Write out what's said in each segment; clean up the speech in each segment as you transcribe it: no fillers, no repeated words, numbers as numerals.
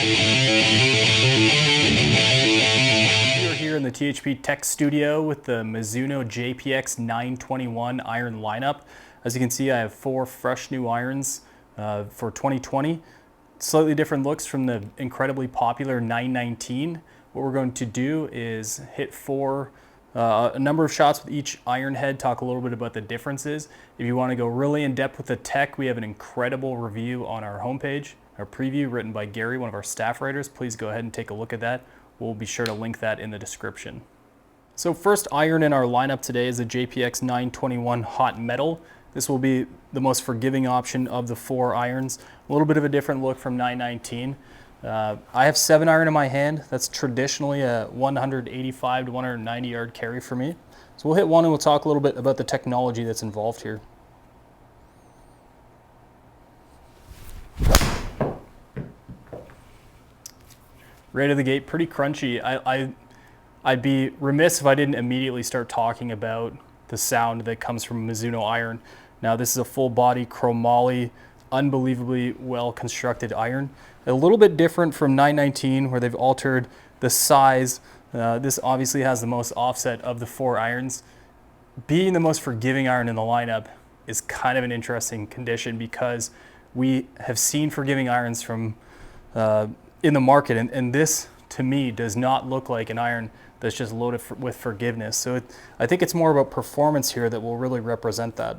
We are here in the THP Tech Studio with the Mizuno JPX 921 iron lineup. As you can see, I have 4 fresh new irons for 2020. Slightly different looks from the incredibly popular 919. What we're going to do is hit a number of shots with each iron head, talk a little bit about the differences. If you want to go really in depth with the tech, we have an incredible review on our homepage, our preview written by Gary, one of our staff writers. Please go ahead and take a look at that. We'll be sure to link that in the description. So first iron in our lineup today is the JPX 921 Hot Metal. This will be the most forgiving option of the 4 irons. A little bit of a different look from 919. I have 7 iron in my hand. That's traditionally a 185 to 190 yard carry for me. So we'll hit one and we'll talk a little bit about the technology that's involved here. Right out of the gate, pretty crunchy. I'd be remiss if I didn't immediately start talking about the sound that comes from Mizuno iron. Now this is a full body chromoly, unbelievably well constructed iron. A little bit different from 919 where they've altered the size. This obviously has the most offset of the 4 irons. Being the most forgiving iron in the lineup is kind of an interesting condition because we have seen forgiving irons from in the market, and this to me does not look like an iron that's just loaded with forgiveness. So I think it's more about performance here that will really represent that.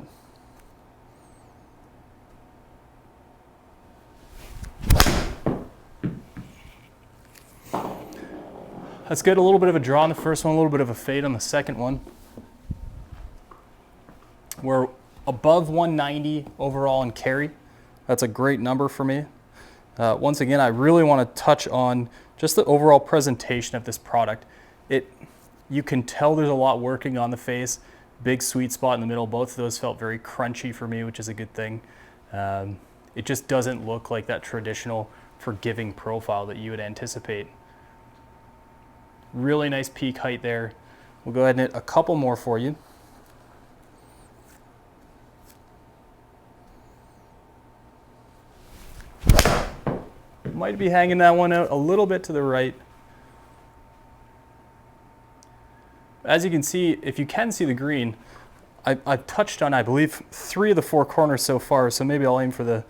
That's good. A little bit of a draw on the first one, a little bit of a fade on the second one. We're above 190 overall in carry. That's a great number for me. Once again, I really want to touch on just the overall presentation of this product. You can tell there's a lot working on the face. Big sweet spot in the middle. Both of those felt very crunchy for me, which is a good thing. It just doesn't look like that traditional forgiving profile that you would anticipate. Really nice peak height there. We'll go ahead and hit a couple more for you. Might be hanging that one out a little bit to the right. As you can see, if you can see the green, I've touched on, I believe, 3 of the 4 corners so far, so maybe I'll aim for the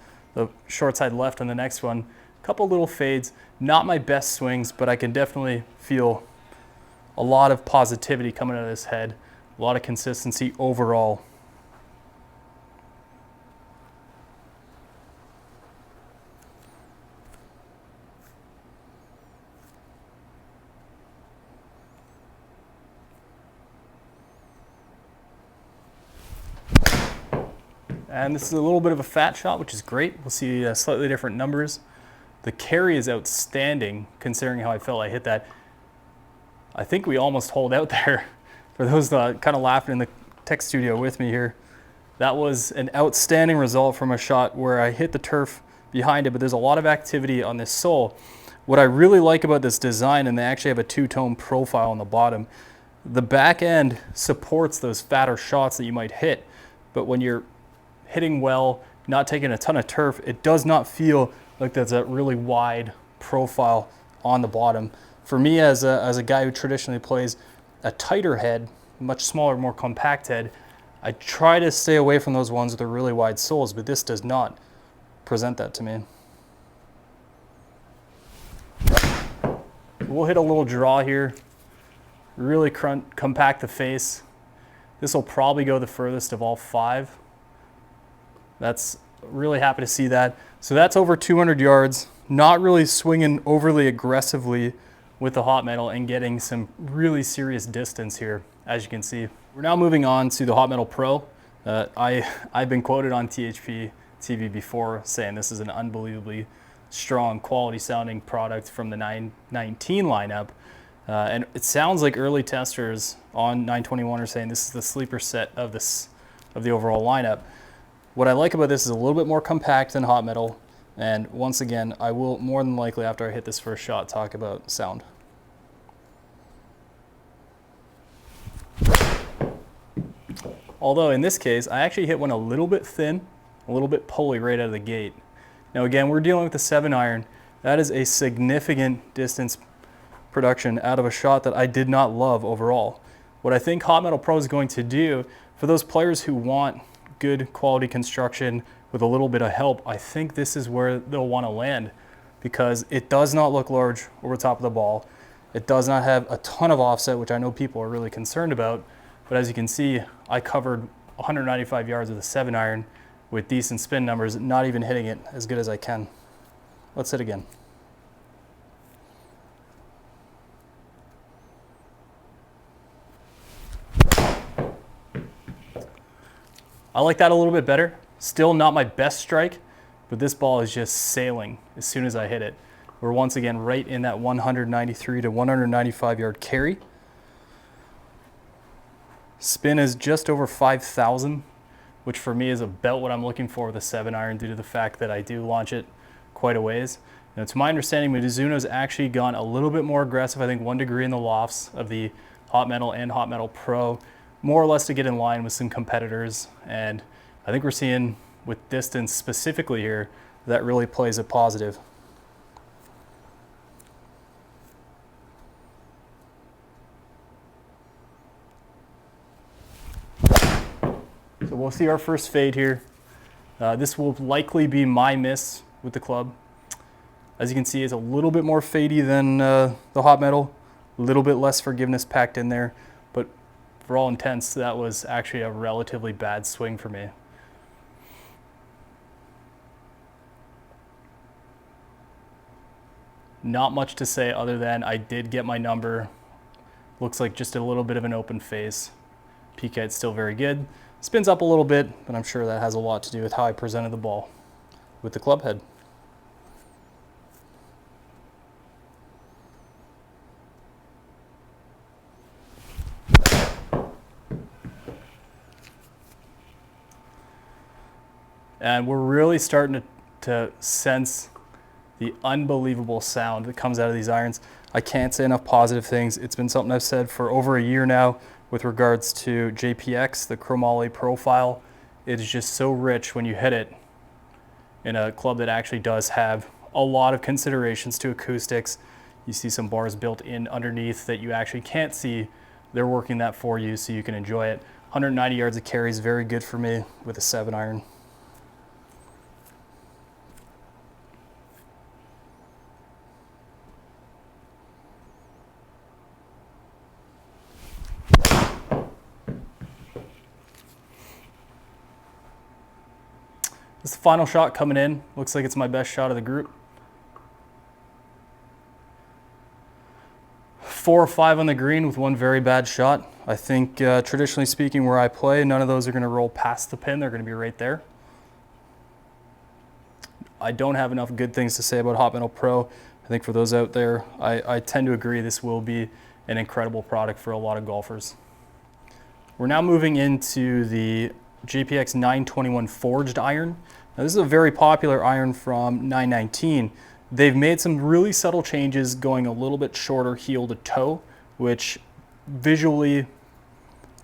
short side left on the next one. A couple little fades, not my best swings, but I can definitely feel a lot of positivity coming out of this head, a lot of consistency overall. And this is a little bit of a fat shot, which is great. We'll see slightly different numbers. The carry is outstanding considering how I felt I hit that. I think we almost hold out there. For those kind of laughing in the tech studio with me here, that was an outstanding result from a shot where I hit the turf behind it, but there's a lot of activity on this sole. What I really like about this design, and they actually have a 2-tone profile on the bottom, the back end supports those fatter shots that you might hit, but when you're hitting well, not taking a ton of turf, it does not feel like there's a really wide profile on the bottom. For me, as a guy who traditionally plays a tighter head, much smaller, more compact head, I try to stay away from those ones with the really wide soles, but this does not present that to me. We'll hit a little draw here, really compact the face. This will probably go the furthest of all 5. That's really happy to see that. So that's over 200 yards, not really swinging overly aggressively with the hot metal and getting some really serious distance here, as you can see. We're now moving on to the Hot Metal Pro. I've been quoted on THP TV before saying this is an unbelievably strong, quality sounding product from the 919 lineup. And it sounds like early testers on 921 are saying this is the sleeper set of the overall lineup. What I like about this is a little bit more compact than hot metal, and once again, I will more than likely, after I hit this first shot, talk about sound. Although in this case, I actually hit one a little bit thin, a little bit pulley right out of the gate. Now again, we're dealing with the 7 iron. That is a significant distance production out of a shot that I did not love overall. What I think Hot Metal Pro is going to do for those players who want good quality construction with a little bit of help, I think this is where they'll want to land, because it does not look large over the top of the ball. It does not have a ton of offset, which I know people are really concerned about. But as you can see, I covered 195 yards with a 7-iron with decent spin numbers, not even hitting it as good as I can. Let's hit again. I like that a little bit better. Still not my best strike, but this ball is just sailing as soon as I hit it. We're once again right in that 193 to 195 yard carry. Spin is just over 5,000, which for me is about what I'm looking for with a 7-iron due to the fact that I do launch it quite a ways. Now, to my understanding, Mizuno's actually gone a little bit more aggressive, I think 1 degree in the lofts of the Hot Metal and Hot Metal Pro, more or less to get in line with some competitors. And I think we're seeing with distance specifically here, that really plays a positive. So we'll see our first fade here. This will likely be my miss with the club. As you can see, it's a little bit more fadey than the Hot Metal, a little bit less forgiveness packed in there, but for all intents, that was actually a relatively bad swing for me. Not much to say other than I did get my number. Looks like just a little bit of an open face. Peak height's still very good. Spins up a little bit, but I'm sure that has a lot to do with how I presented the ball with the club head. And we're really starting to sense the unbelievable sound that comes out of these irons. I can't say enough positive things. It's been something I've said for over a year now with regards to JPX, the chromoly profile. It is just so rich when you hit it in a club that actually does have a lot of considerations to acoustics. You see some bars built in underneath that you actually can't see. They're working that for you so you can enjoy it. 190 yards of carry is very good for me with a 7-iron. This is the final shot coming in. Looks like it's my best shot of the group. 4 or 5 on the green with 1 very bad shot. I think traditionally speaking where I play, none of those are going to roll past the pin. They're going to be right there. I don't have enough good things to say about Hot Metal Pro. I think for those out there, I tend to agree this will be an incredible product for a lot of golfers. We're now moving into the JPX 921 forged iron. Now this is a very popular iron from 919. They've made some really subtle changes, going a little bit shorter heel to toe, which visually,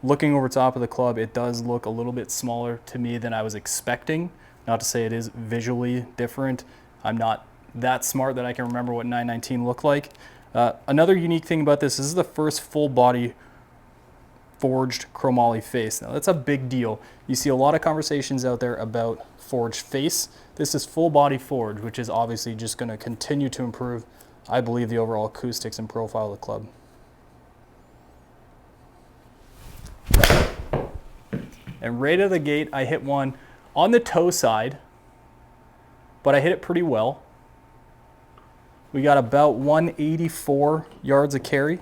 looking over top of the club, it does look a little bit smaller to me than I was expecting. Not to say it is visually different. I'm not that smart that I can remember what 919 looked like. Another unique thing about this is the first full body forged chromoly face. Now that's a big deal. You see a lot of conversations out there about forged face. This is full body forged, which is obviously just going to continue to improve, I believe, the overall acoustics and profile of the club. And right out of the gate, I hit one on the toe side, but I hit it pretty well. We got about 184 yards of carry.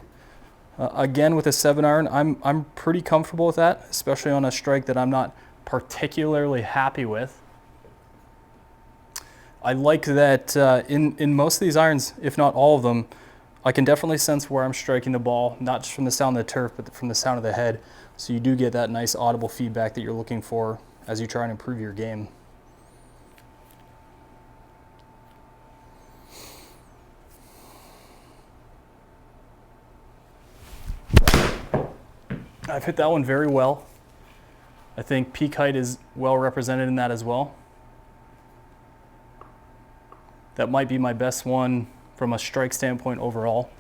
Again, with a 7-iron, I'm pretty comfortable with that, especially on a strike that I'm not particularly happy with. I like that in most of these irons, if not all of them, I can definitely sense where I'm striking the ball, not just from the sound of the turf, but from the sound of the head. So you do get that nice audible feedback that you're looking for as you try and improve your game. I've hit that one very well. I think peak height is well represented in that as well. that might be my best one from a strike standpoint overall.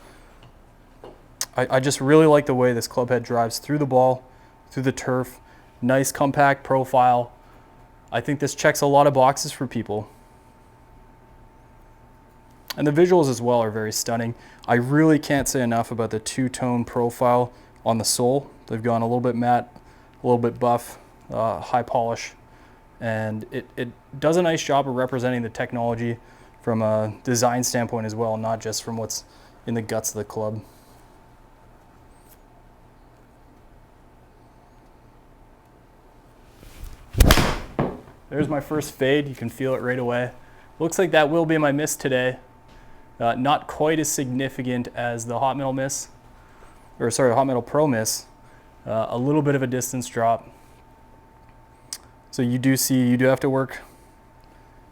I just really like the way this club head drives through the ball, through the turf. Nice compact profile. I think this checks a lot of boxes for people. And the visuals as well are very stunning. I really can't say enough about the two-tone profile on the sole. They've gone a little bit matte, a little bit buff, high polish. And it does a nice job of representing the technology from a design standpoint as well, not just from what's in the guts of the club. There's my first fade. You can feel it right away. Looks like that will be my miss today. Not quite as significant as the Hot Metal miss, or sorry, Hot Metal Pro miss. A little bit of a distance drop. So you do have to work.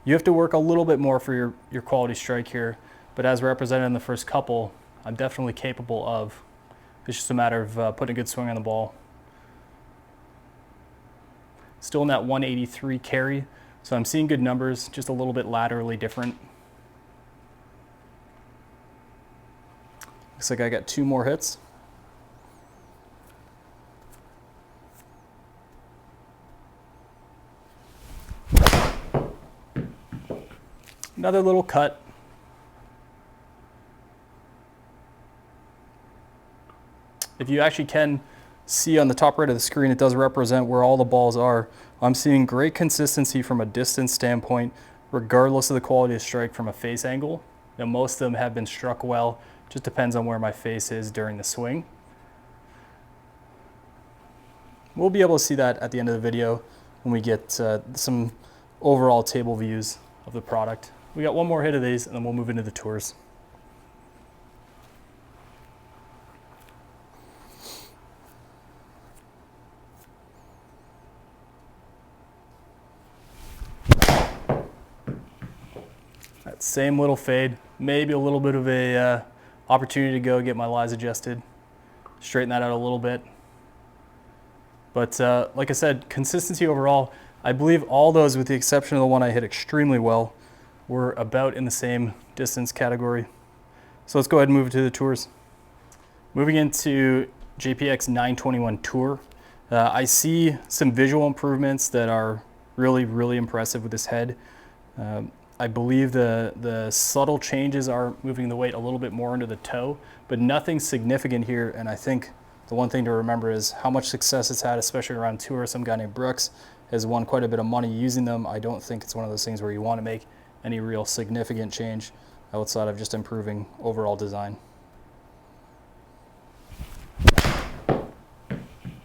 You have to work a little bit more for your quality strike here, but as represented in the first couple, I'm definitely capable of. It's just a matter of putting a good swing on the ball. Still in that 183 carry, so I'm seeing good numbers, just a little bit laterally different. Looks like I got 2 more hits. Another little cut. If you actually can see on the top right of the screen, it does represent where all the balls are. I'm seeing great consistency from a distance standpoint, regardless of the quality of strike from a face angle. Now, most of them have been struck well, just depends on where my face is during the swing. We'll be able to see that at the end of the video when we get some overall table views of the product. We got one more hit of these and then we'll move into the tours. That same little fade, maybe a little bit of a opportunity to go get my lies adjusted, straighten that out a little bit. But like I said, consistency overall, I believe all those with the exception of the one I hit extremely well were about in the same distance category. So let's go ahead and move to the tours. Moving into JPX 921 Tour, I see some visual improvements that are really, really impressive with this head. I believe the subtle changes are moving the weight a little bit more into the toe, but nothing significant here. And I think the one thing to remember is how much success it's had, especially around tour. Some guy named Brooks has won quite a bit of money using them. I don't think it's one of those things where you want to make any real significant change outside of just improving overall design.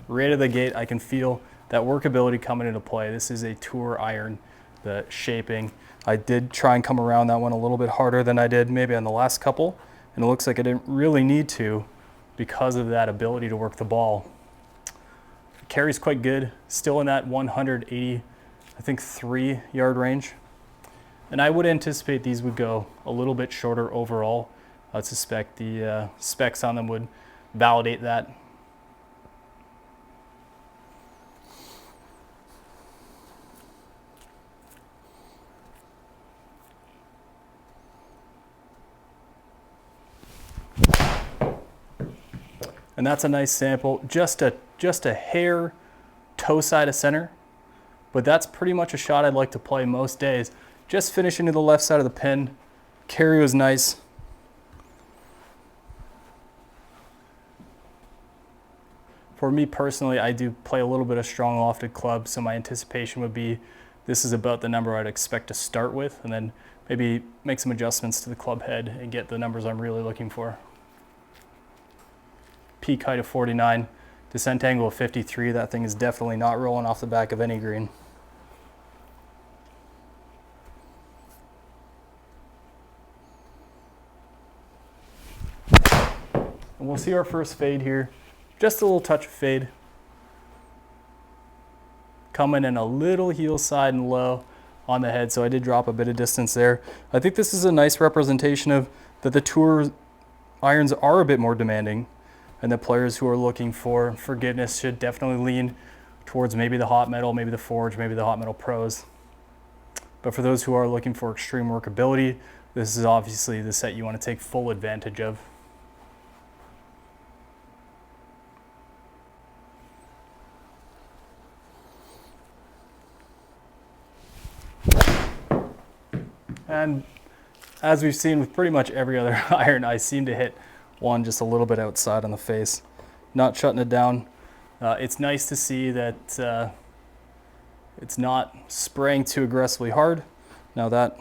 Right out of the gate, I can feel that workability coming into play. This is a tour iron, the shaping. I did try and come around that one a little bit harder than I did maybe on the last couple, and it looks like I didn't really need to because of that ability to work the ball. It carries quite good, still in that 180, I think 3-yard range. And I would anticipate these would go a little bit shorter overall. I suspect the specs on them would validate that. And that's a nice sample, just a hair toe side of center, but that's pretty much a shot I'd like to play most days. Just finishing to the left side of the pin. Carry was nice. For me personally, I do play a little bit of strong lofted club, so my anticipation would be this is about the number I'd expect to start with, and then maybe make some adjustments to the club head and get the numbers I'm really looking for. Peak height of 49, descent angle of 53. That thing is definitely not rolling off the back of any green. And we'll see our first fade here. Just a little touch of fade. Coming in a little heel side and low on the head, so I did drop a bit of distance there. I think this is a nice representation of that the tour irons are a bit more demanding, and the players who are looking for forgiveness should definitely lean towards maybe the Hot Metal, maybe the Forge, maybe the Hot Metal Pros. But for those who are looking for extreme workability, this is obviously the set you want to take full advantage of. And as we've seen with pretty much every other iron, I seem to hit one just a little bit outside on the face, not shutting it down. It's nice to see that it's not spraying too aggressively hard. Now that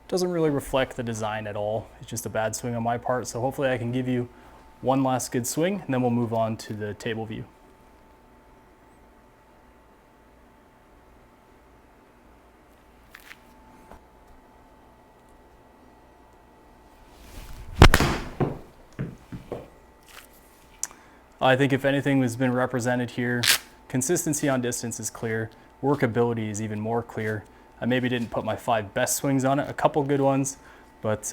doesn't really reflect the design at all. It's just a bad swing on my part. So hopefully I can give you one last good swing, and then we'll move on to the table view. I think if anything has been represented here, consistency on distance is clear. Workability is even more clear. I maybe didn't put my 5 best swings on it, a couple good ones, but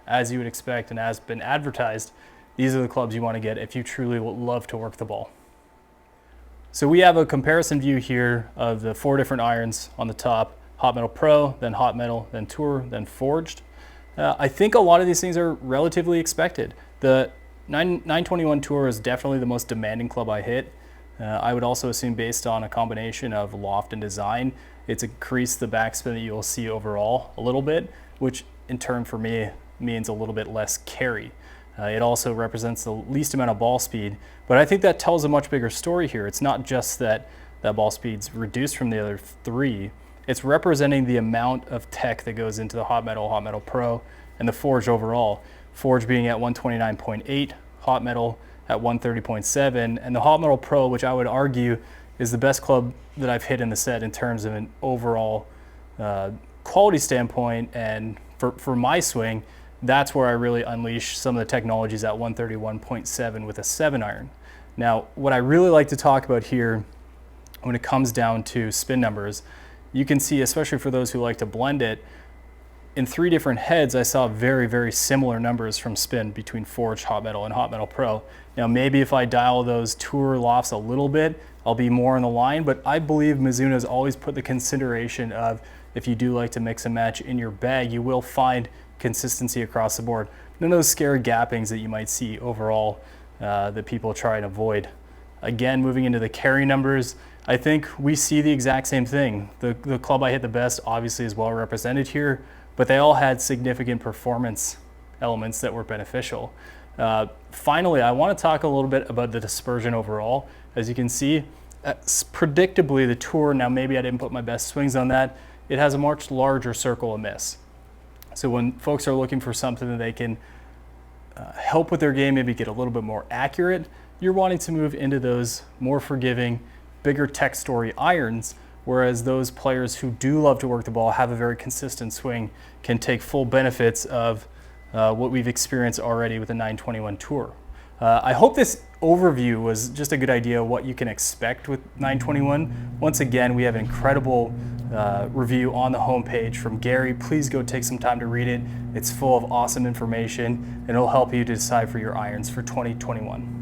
as you would expect and as been advertised, these are the clubs you want to get if you truly love to work the ball. So we have a comparison view here of the 4 different irons on the top: Hot Metal Pro, then Hot Metal, then Tour, then Forged. I think a lot of these things are relatively expected. The 921 Tour is definitely the most demanding club I hit. I would also assume, based on a combination of loft and design, it's increased the backspin that you'll see overall a little bit, which in turn for me means a little bit less carry. It also represents the least amount of ball speed, but I think that tells a much bigger story here. It's not just that ball speed's reduced from the other 3, it's representing the amount of tech that goes into the Hot Metal Pro, and the Forged overall. Forged being at 129.8, Hot Metal at 130.7, and the Hot Metal Pro, which I would argue is the best club that I've hit in the set in terms of an overall quality standpoint, and for my swing, that's where I really unleash some of the technologies at 131.7 with a 7-iron. Now, what I really like to talk about here when it comes down to spin numbers, you can see, especially for those who like to blend it, in 3 different heads, I saw very, very similar numbers from spin between Forged, Hot Metal, and Hot Metal Pro. Now, maybe if I dial those Tour lofts a little bit, I'll be more in the line, but I believe Mizuno's always put the consideration of, if you do like to mix and match in your bag, you will find consistency across the board. None of those scary gappings that you might see overall that people try and avoid. Again, moving into the carry numbers, I think we see the exact same thing. The club I hit the best obviously is well represented here, but they all had significant performance elements that were beneficial. Finally, I want to talk a little bit about the dispersion overall. As you can see, predictably the Tour, now maybe I didn't put my best swings on that, it has a much larger circle of miss. So when folks are looking for something that they can help with their game, maybe get a little bit more accurate, you're wanting to move into those more forgiving, bigger tech story irons, whereas those players who do love to work the ball, have a very consistent swing, can take full benefits of what we've experienced already with the 921 Tour. I hope this overview was just a good idea of what you can expect with 921. Once again, we have an incredible review on the homepage from Gary. Please go take some time to read it. It's full of awesome information, and it'll help you to decide for your irons for 2021.